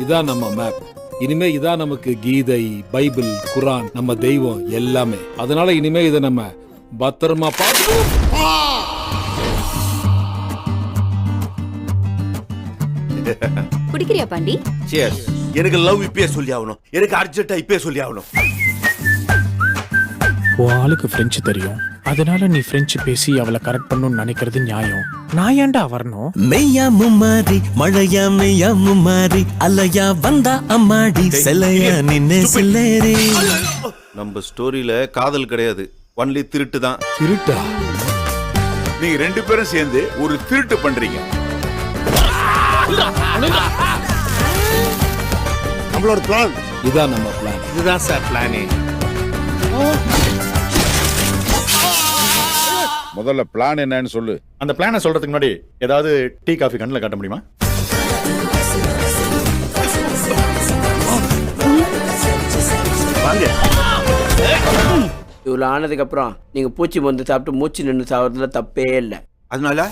இதான் நம்ம மேப். இனிமே இதான் நமக்கு கீதை, பைபிள், குரான், நம்ம தெய்வம் எல்லாமே. அதனால இனிமே இதை நம்ம பத்திரமா பார்த்து. குடிக்கிறியா பாண்டி? சியர்ஸ். எனக்கு லவ் இப்பயே சொல்லி ஆகணும். எனக்கு அர்ஜென்ட்டா இப்பயே சொல்லி ஆகணும். ஆளுக்கு பிரெஞ்சு தெரியும், அதனால நீ பிரெஞ்சு பேசி அவளை கரெக்ட் பண்ணணும்னு நினைக்கிறது நியாயம். நான் ஏன்டா வரணும்? மெய்யா மும்மாரி மழையா மெய்யா மும்மாரி அலையா வந்தா அம்மாடி செலையா நின்னே சில்லேரி. நம்ம ஸ்டோரியில காதல் கிடையாது, ஒன்லி திருட்டு தான். திருட்டா? நீங்க 2 பேரும் சேர்ந்து ஒரு திருட்டு பண்றீங்க. நம்மளோட பிளான் இதான் நம்ம பிளான். இதுதான் சார் பிளானே. முதல்ல பிளான் என்னன்னு சொல்லு. அந்த பிளானை சொல்றதுக்கு முன்னாடி ஏதாவது டீ காஃபி கண்ணில் காட்ட முடியுமா? வாங்க. இவ்வளோ ஆனதுக்கு அப்புறம் நீங்க பூச்சி மருந்து சாப்பிட்டு மூச்சு நின்று சாவறதுல தப்பே இல்லை. அதனால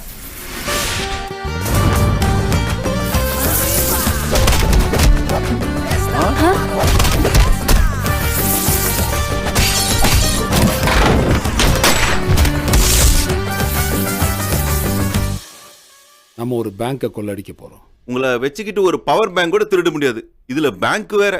நம்ம ஒரு பேங்கை கொள்ளடிக்க போறோம். உங்களை வச்சுக்கிட்டு ஒரு பவர் பேங்க் கூட திருட முடியாது. இதுல பேங்க் வேற.